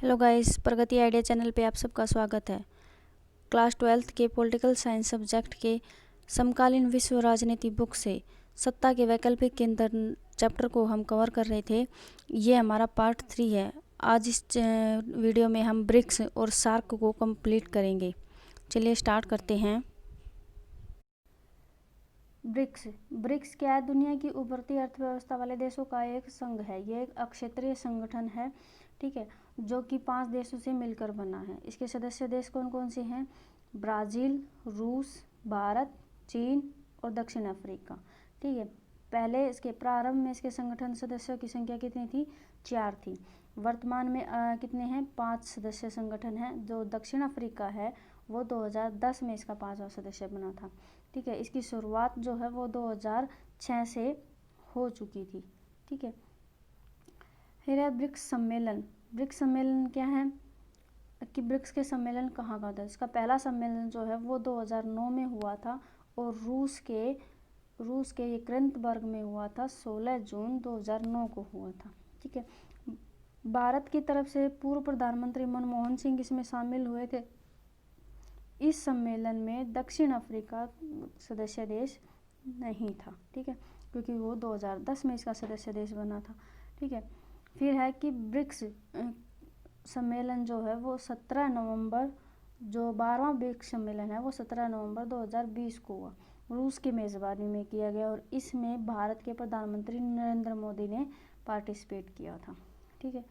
Hello guys, प्रगति idea channel पे आप सबका स्वागत है। क्लास 12th के पॉलिटिकल साइंस सब्जेक्ट के समकालीन विश्व राजनीति बुक से सत्ता के वैकल्पिक के अंदर चैप्टर को हम कवर कर रहे थे। ये हमारा पार्ट 3 है। आज इस वीडियो में हम ब्रिक्स और सार्क को कंप्लीट करेंगे। चलिए स्टार्ट करते हैं। ब्रिक्स क्या है? दुनिया की उभरती अर्थव्यवस्था वाले देशों का एक संघ है। ये एक अक्षेत्रीय संगठन है, ठीक है, जो कि 5 देशों से मिलकर बना है। इसके सदस्य देश कौन कौन से हैं? ब्राज़ील, रूस, भारत, चीन और दक्षिण अफ्रीका, ठीक है। पहले इसके प्रारंभ में इसके संगठन सदस्यों की संख्या कितनी थी? 4 थी। वर्तमान में कितने हैं? 5 सदस्य संगठन है। जो दक्षिण अफ्रीका है वो 2010 में इसका 5वां सदस्य बना था, ठीक है। इसकी शुरुआत जो है वो 2006 से हो चुकी थी, ठीक है। फिर है ब्रिक्स सम्मेलन। ब्रिक्स सम्मेलन क्या है कि ब्रिक्स के सम्मेलन कहाँ का था? इसका पहला सम्मेलन जो है वो 2009 में हुआ था और रूस के येकैटेरिनबर्ग में हुआ था। 16 जून 2009 को हुआ था, ठीक है। भारत की तरफ से पूर्व प्रधानमंत्री मनमोहन सिंह इसमें शामिल हुए थे। इस सम्मेलन में दक्षिण अफ्रीका सदस्य देश नहीं था, ठीक है, क्योंकि वो 2010 में इसका सदस्य देश बना था, ठीक है। फिर है कि ब्रिक्स सम्मेलन जो है वो 17 नवंबर, जो 12वां ब्रिक्स सम्मेलन है वो 17 नवंबर 2020 को हुआ। रूस की मेज़बानी में किया गया और इसमें भारत के प्रधानमंत्री नरेंद्र मोदी ने पार्टिसिपेट किया था, ठीक है।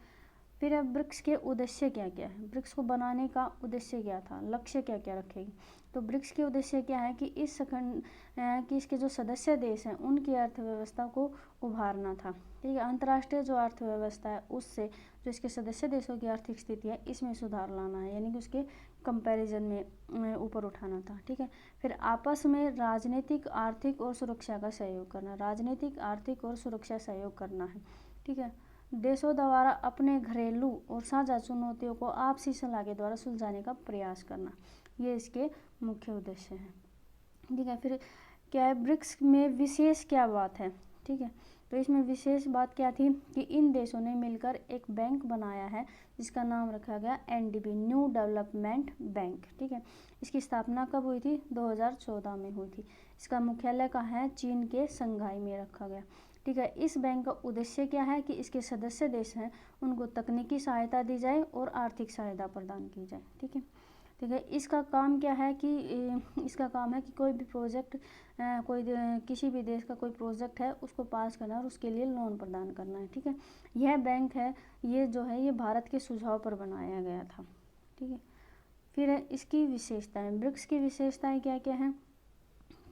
फिर अब ब्रिक्स के उद्देश्य क्या क्या है? ब्रिक्स को बनाने का उद्देश्य क्या था? लक्ष्य क्या क्या रखेगी? तो ब्रिक्स के उद्देश्य क्या है कि कि इसके जो सदस्य देश हैं उनकी अर्थव्यवस्था को उभारना था, ठीक है। अंतर्राष्ट्रीय जो अर्थव्यवस्था है उससे जो इसके सदस्य देशों की आर्थिक स्थिति है इसमें सुधार लाना है, यानी कि उसके कंपैरिजन में ऊपर उठाना था, ठीक है। फिर आपस में राजनीतिक, आर्थिक और सुरक्षा का सहयोग करना, राजनीतिक, आर्थिक और सुरक्षा सहयोग करना है, ठीक है। देशों द्वारा अपने घरेलू और साझा चुनौतियों को आपसी सलाह के द्वारा सुलझाने का प्रयास करना, ये इसके मुख्य उद्देश्य हैं, ठीक है। फिर क्या है ब्रिक्स में विशेष क्या बात है? ठीक है, तो इसमें विशेष बात क्या थी कि इन देशों ने मिलकर एक बैंक बनाया है जिसका नाम रखा गया एनडीबी, न्यू डेवलपमेंट बैंक, ठीक है। इसकी स्थापना कब हुई थी? 2014 में हुई थी। इसका मुख्यालय कहाँ है? चीन के शंघाई में रखा गया, ठीक है। इस बैंक का उद्देश्य क्या है कि इसके सदस्य देश हैं उनको तकनीकी सहायता दी जाए और आर्थिक सहायता प्रदान की जाए, ठीक है, ठीक है। इसका काम क्या है कि इसका काम है कि कोई भी प्रोजेक्ट, किसी भी देश का कोई प्रोजेक्ट है उसको पास करना और उसके लिए लोन प्रदान करना है, ठीक है। यह बैंक है, ये जो है ये भारत के सुझाव पर बनाया गया था, ठीक है। फिर है इसकी विशेषताएं। ब्रिक्स की विशेषताएं क्या क्या हैं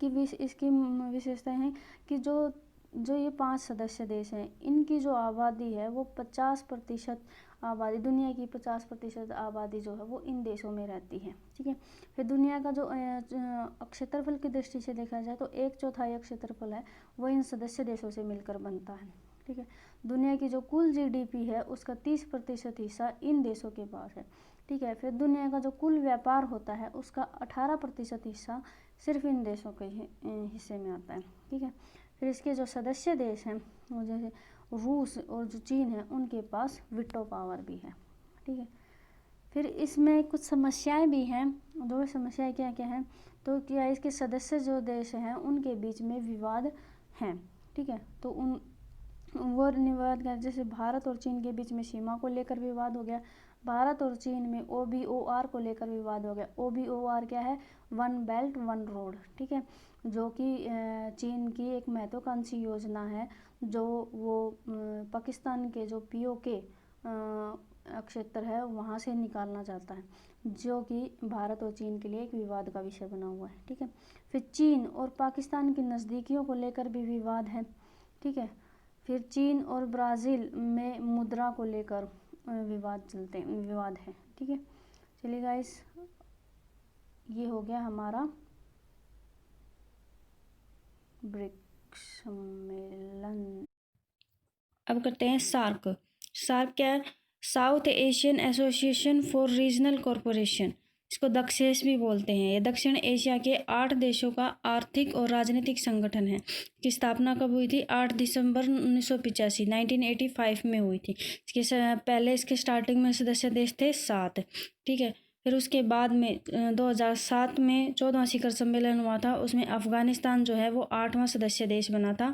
कि इसकी विशेषताएं हैं कि जो ये 5 सदस्य देश हैं इनकी जो आबादी है वो 50% आबादी, दुनिया की 50% आबादी जो है वो इन देशों में रहती है, ठीक है। फिर दुनिया का जो क्षेत्रफल की दृष्टि से देखा जाए तो 1/4 क्षेत्रफल है वो इन सदस्य देशों से मिलकर बनता है, ठीक है। दुनिया की जो कुल जीडीपी है उसका 30% हिस्सा इन देशों के पास है, ठीक है। फिर दुनिया का जो कुल व्यापार होता है उसका 18% हिस्सा सिर्फ इन देशों के हिस्से में आता है, ठीक है। फिर इसके जो सदस्य देश हैं वो जैसे रूस और जो चीन है उनके पास वीटो पावर भी है, ठीक है। फिर इसमें कुछ समस्याएं भी हैं। दो समस्याएं क्या क्या हैं? तो क्या इसके सदस्य जो देश हैं उनके बीच में विवाद हैं, ठीक है। तो वो विवाद क्या, जैसे भारत और चीन के बीच में सीमा को लेकर विवाद हो गया। भारत और चीन में OBOR को लेकर विवाद हो गया। OBOR क्या है? वन बेल्ट वन रोड, ठीक है, जो कि चीन की एक महत्वाकांक्षी योजना है जो वो पाकिस्तान के जो POK क्षेत्र है वहाँ से निकालना चाहता है, जो कि भारत और चीन के लिए एक विवाद का विषय बना हुआ है, ठीक है। फिर चीन और पाकिस्तान की नज़दीकियों को लेकर भी विवाद है, ठीक है। फिर चीन और ब्राज़ील में मुद्रा को लेकर विवाद है, ठीक है। चलिए गाइस, ये हो गया हमारा ब्रिक्स सम्मेलन। अब करते हैं सार्क। सार्क क्या है? South Asian association for regional corporation, इसको दक्षेस भी बोलते हैं। ये दक्षिण एशिया के 8 देशों का आर्थिक और राजनीतिक संगठन है। इसकी स्थापना कब हुई थी? 8 दिसंबर 1985 1985 में हुई थी। पहले इसके स्टार्टिंग में सदस्य देश थे 7, ठीक है। फिर उसके बाद में 2007 में 14वां शिखर सम्मेलन हुआ था, उसमें अफ़गानिस्तान जो है वो 8वां सदस्य देश बना था।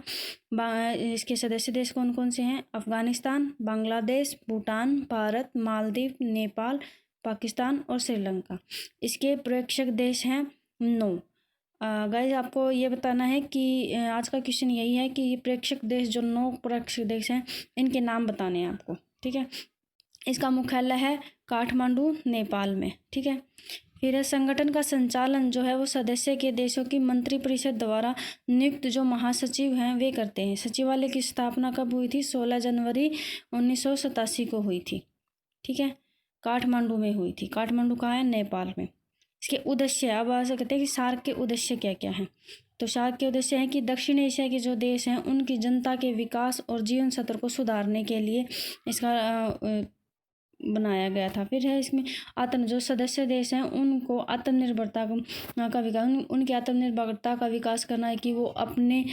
इसके सदस्य देश कौन कौन से हैं? अफ़गानिस्तान, बांग्लादेश, भूटान, भारत, मालदीव, नेपाल, पाकिस्तान और श्रीलंका। इसके प्रेक्षक देश हैं 9। गाइस आपको ये बताना है कि आज का क्वेश्चन यही है कि ये प्रेक्षक देश जो 9 प्रेक्षक देश हैं इनके नाम बताने हैं आपको, ठीक है। इसका मुख्यालय है काठमांडू, नेपाल में, ठीक है। फिर संगठन का संचालन जो है वो सदस्य के देशों की मंत्रिपरिषद द्वारा नियुक्त जो महासचिव हैं वे करते हैं। सचिवालय की स्थापना कब हुई थी? 16 जनवरी 1987 को हुई थी, ठीक है। काठमांडू में हुई थी। काठमांडू कहाँ है? नेपाल में। इसके उद्देश्य, अब ऐसा कहते हैं कि सार्क के उद्देश्य क्या क्या हैं। तो सार्क के उद्देश्य है कि दक्षिण एशिया के जो देश हैं उनकी जनता के विकास और जीवन स्तर को सुधारने के लिए इसका बनाया गया था। फिर है इसमें जो सदस्य देश हैं उनको आत्मनिर्भरता का विकास, उनकी आत्मनिर्भरता का विकास करना है कि वो अपने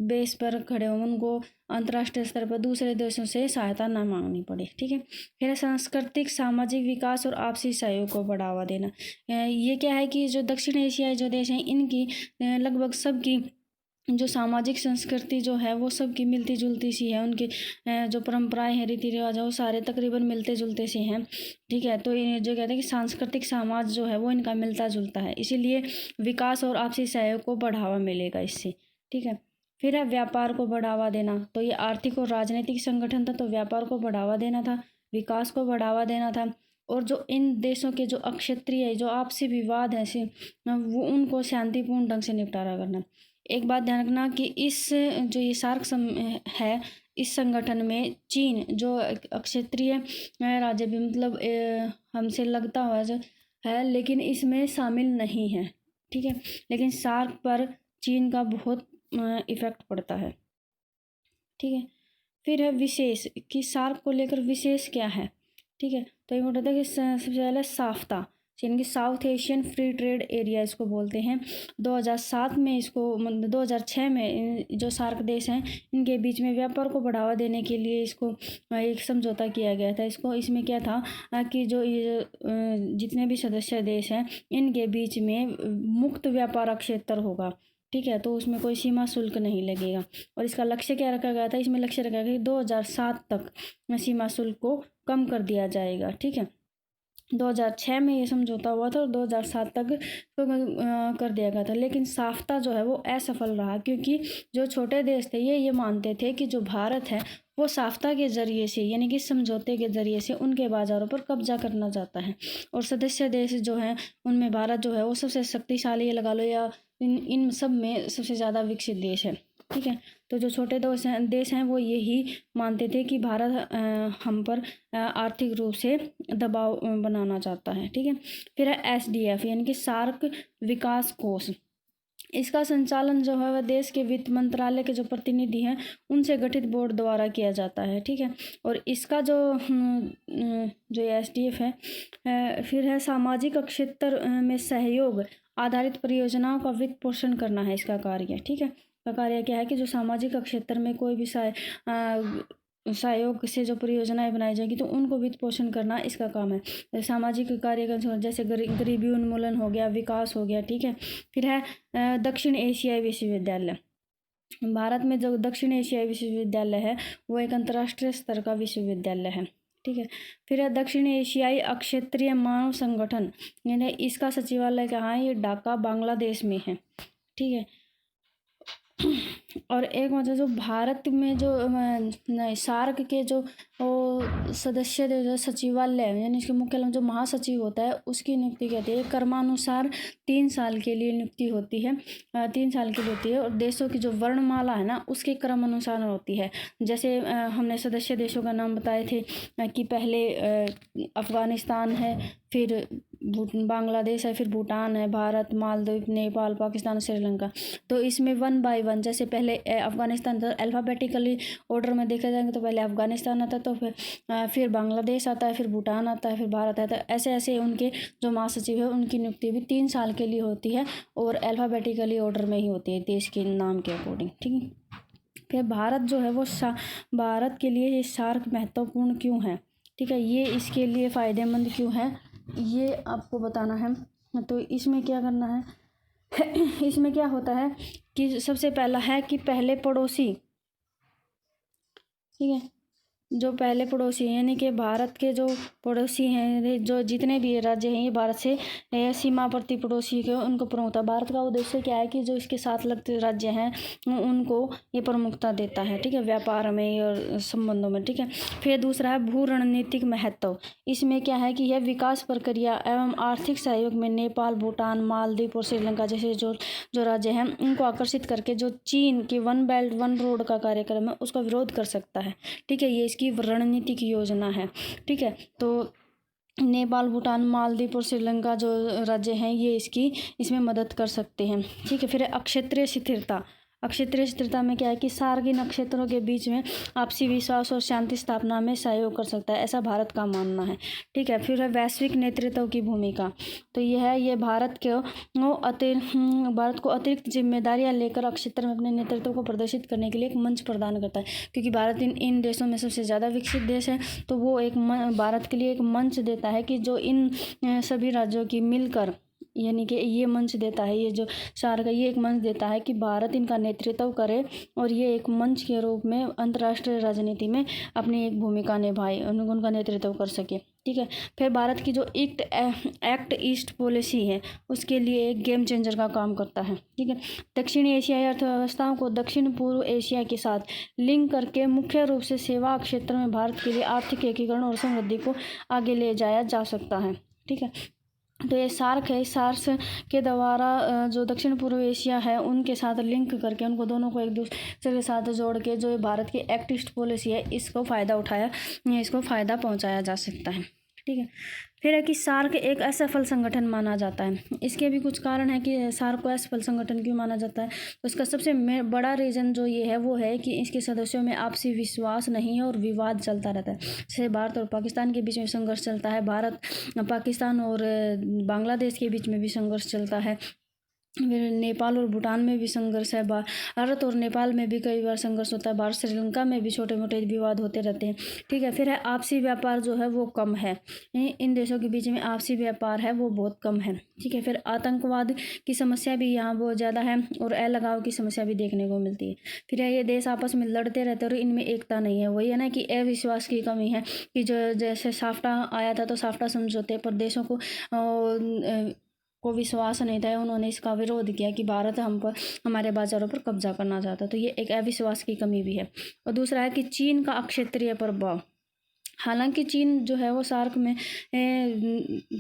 बेस पर खड़े हों, उनको अंतर्राष्ट्रीय स्तर पर दूसरे देशों से सहायता ना मांगनी पड़े, ठीक है। फिर सांस्कृतिक सामाजिक विकास और आपसी सहयोग को बढ़ावा देना। ये क्या है कि जो दक्षिण एशियाई जो देश हैं इनकी लगभग सबकी जो सामाजिक संस्कृति जो है वो सबकी मिलती जुलती सी है। उनकी जो परंपराएं हैं, रीति रिवाज है, वो सारे तकरीबन मिलते जुलते से हैं, ठीक है। तो ये जो कहते हैं कि सांस्कृतिक समाज जो है वो इनका मिलता जुलता है, इसीलिए विकास और आपसी सहयोग को बढ़ावा मिलेगा इससे, ठीक है। फिर है व्यापार को बढ़ावा देना। तो ये आर्थिक और राजनीतिक संगठन था, तो व्यापार को बढ़ावा देना था, विकास को बढ़ावा देना था, और जो इन देशों के जो अक्षेत्रीय जो आपसी विवाद हैं वो उनको शांतिपूर्ण ढंग से निपटारा करना। एक बात ध्यान रखना कि इस जो ये सार्क है इस संगठन में चीन जो अक्षेत्रीय राज्य भी मतलब हमसे लगता हुआ जो है लेकिन इसमें शामिल नहीं है, ठीक है। लेकिन सार्क पर चीन का बहुत इफेक्ट पड़ता है, ठीक है। फिर है विशेष कि सार्क को लेकर विशेष क्या है, ठीक है। तो ये बताता है कि सबसे पहले साफ्ता यानी कि south Asian free trade area इसको बोलते हैं। 2007 में इसको 2006 में जो सार्क देश हैं इनके बीच में व्यापार को बढ़ावा देने के लिए इसको एक समझौता किया गया था। इसमें क्या था कि जो ये जितने भी सदस्य देश हैं इनके बीच में मुक्त व्यापार क्षेत्र होगा, ठीक है। तो उसमें कोई सीमा शुल्क नहीं लगेगा। और इसका लक्ष्य क्या रखा गया था? इसमें लक्ष्य रखा गया कि 2007 तक सीमा शुल्क को कम कर दिया जाएगा, ठीक है। 2006 में ये समझौता हुआ था और 2007 तक कर दिया गया था। लेकिन साफ्ता जो है वो असफल रहा क्योंकि जो छोटे देश थे ये मानते थे कि जो भारत है वो साफ्ता के ज़रिए से यानी कि समझौते के ज़रिए से उनके बाज़ारों पर कब्जा करना चाहता है। और सदस्य देश जो हैं उनमें भारत जो है वो सबसे शक्तिशाली लगा लो या इन सब में सबसे ज़्यादा विकसित देश है, ठीक है। तो जो छोटे देश हैं वो यही मानते थे कि भारत हम पर आर्थिक रूप से दबाव बनाना चाहता है, ठीक है। फिर है SDF यानी कि सार्क विकास कोष। इसका संचालन जो है वह देश के वित्त मंत्रालय के जो प्रतिनिधि हैं उनसे गठित बोर्ड द्वारा किया जाता है, ठीक है। और इसका जो SDF है फिर है सामाजिक क्षेत्र में सहयोग आधारित परियोजनाओं का वित्त पोषण करना है इसका कार्य, ठीक है। का कार्य क्या है कि जो सामाजिक क्षेत्र में कोई भी सहयोग से जो परियोजनाएं बनाई जाएगी तो उनको वित्त पोषण करना इसका काम है। सामाजिक कार्य जैसे गरीबी उन्मूलन हो गया, विकास हो गया, ठीक है। फिर है दक्षिण एशियाई विश्वविद्यालय। भारत में जो दक्षिण एशियाई विश्वविद्यालय है वो एक अंतर्राष्ट्रीय स्तर का विश्वविद्यालय है, ठीक है। फिर है दक्षिण एशियाई अक्षेत्रीय मानव संगठन यानी इसका सचिवालय कहाँ है? ये ढाका बांग्लादेश में है, ठीक है। और एक मतलब जो भारत में जो सार्क के जो सदस्य जो सचिवालय यानी इसके मुख्यालय जो महासचिव होता है उसकी नियुक्ति कहती है क्रमानुसार 3 साल के लिए नियुक्ति होती है, 3 साल के लिए होती है। और देशों की जो वर्णमाला है ना उसके क्रम अनुसार होती है। जैसे हमने सदस्य देशों का नाम बताए थे कि पहले अफ़गानिस्तान है, फिर बांग्लादेश है, फिर भूटान है, भारत, मालदीव, नेपाल, पाकिस्तान, श्रीलंका। तो इसमें 1 बाय 1 जैसे पहले अफगानिस्तान, तो अल्फ़ाबेटिकली ऑर्डर में देखा जाएगा तो पहले अफगानिस्तान आता है, तो फिर बांग्लादेश आता है, फिर भूटान आता है, फिर भारत आता है। तो ऐसे ऐसे उनके जो महासचिव है उनकी नियुक्ति भी 3 साल के लिए होती है और अल्फ़ाबेटिकली ऑर्डर में ही होती है, देश के नाम के अकॉर्डिंग, ठीक है। फिर भारत जो है वो भारत के लिए ये सार्क महत्वपूर्ण क्यों है, ठीक है, ये इसके लिए फ़ायदेमंद क्यों है, ये आपको बताना है। तो इसमें क्या करना है इसमें क्या होता है कि सबसे पहला है कि पहले पड़ोसी, ठीक है, जो पहले पड़ोसी यानी कि भारत के जो पड़ोसी हैं, जो जितने भी राज्य हैं ये भारत से सीमावर्ती पड़ोसी के उनको प्रमुखता। भारत का उद्देश्य क्या है कि जो इसके साथ लगते राज्य हैं उनको ये प्रमुखता देता है, ठीक है, व्यापार में और संबंधों में, ठीक है। फिर दूसरा है भू रणनीतिक महत्व। इसमें क्या है कि यह विकास प्रक्रिया एवं आर्थिक सहयोग में नेपाल, भूटान, मालदीव और श्रीलंका जैसे जो राज्य हैं उनको आकर्षित करके जो चीन की 1 बेल्ट 1 रोड का कार्यक्रम है उसका विरोध कर सकता है, ठीक है। ये इसकी रणनीतिक योजना है, ठीक है। तो नेपाल, भूटान, मालदीव और श्रीलंका जो राज्य हैं ये इसमें मदद कर सकते हैं, ठीक है। फिर अक्षेत्रीय स्थिरता। अक्षेत्रीय स्थिरता में क्या है कि सार्क इन क्षेत्रों के बीच में आपसी विश्वास और शांति स्थापना में सहयोग कर सकता है, ऐसा भारत का मानना है, ठीक है। फिर है वैश्विक नेतृत्व की भूमिका। तो ये भारत को अतिरिक्त जिम्मेदारियां लेकर क्षेत्र में अपने नेतृत्व को प्रदर्शित करने के लिए एक मंच प्रदान करता है, क्योंकि भारत इन देशों में सबसे ज़्यादा विकसित देश है, तो वो भारत के लिए एक मंच देता है कि जो इन सभी राज्यों की मिलकर, यानी कि ये मंच देता है, ये जो सार्क है ये एक मंच देता है कि भारत इनका नेतृत्व करे और ये एक मंच के रूप में अंतर्राष्ट्रीय राजनीति में अपनी एक भूमिका निभाए, उनका नेतृत्व कर सके, ठीक है। फिर भारत की जो एक्ट ईस्ट पॉलिसी है उसके लिए एक गेम चेंजर का काम करता है, ठीक है। दक्षिणी एशियाई अर्थव्यवस्थाओं को दक्षिण पूर्व एशिया के साथ लिंक करके मुख्य रूप से सेवा क्षेत्र में भारत के लिए आर्थिक एकीकरण और समृद्धि को आगे ले जाया जा सकता है, ठीक है। तो ये सार्क है, सार्क के द्वारा जो दक्षिण पूर्व एशिया है उनके साथ लिंक करके उनको दोनों को एक दूसरे के साथ जोड़ के जो भारत की एक्ट ईस्ट पॉलिसी है इसको फ़ायदा पहुंचाया जा सकता है, ठीक है। फिर है कि सार्क एक असफल संगठन माना जाता है। इसके भी कुछ कारण है कि सार्क को असफल संगठन क्यों माना जाता है। तो इसका सबसे बड़ा रीज़न जो ये है वो है कि इसके सदस्यों में आपसी विश्वास नहीं है और विवाद चलता रहता है। जैसे भारत और पाकिस्तान के बीच में संघर्ष चलता है, भारत, पाकिस्तान और बांग्लादेश के बीच में भी संघर्ष चलता है, फिर नेपाल और भूटान में भी संघर्ष है, भारत और नेपाल में भी कई बार संघर्ष होता है, भारत श्रीलंका में भी छोटे मोटे विवाद होते रहते हैं, ठीक है। फिर है आपसी व्यापार जो है वो कम है, इन देशों के बीच में आपसी व्यापार है वो बहुत कम है, ठीक है। फिर आतंकवाद की समस्या भी यहाँ बहुत ज़्यादा है और अलगाव की समस्या भी देखने को मिलती है। फिर है ये देश आपस में लड़ते रहते हैं और इनमें एकता नहीं है। वही है ना कि अविश्वास की कमी है कि जो जैसे साफ्टा आया था तो साफ्टा समझौते पर देशों को विश्वास नहीं था, उन्होंने इसका विरोध किया कि भारत हमारे बाजारों पर कब्जा करना चाहता, तो ये एक अविश्वास की कमी भी है। और दूसरा है कि चीन का अक्षेत्रीय प्रभाव। हालांकि चीन जो है वो सार्क में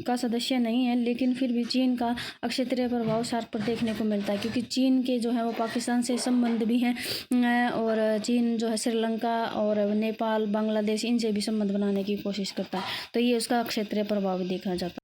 का सदस्य नहीं है, लेकिन फिर भी चीन का अक्षेत्रीय प्रभाव सार्क पर देखने को मिलता है, क्योंकि चीन के जो है वो पाकिस्तान से संबंध भी हैं और चीन जो है श्रीलंका और नेपाल, बांग्लादेश इनसे भी संबंध बनाने की कोशिश करता है, तो ये उसका अक्षेत्रीय प्रभाव देखा जाता है।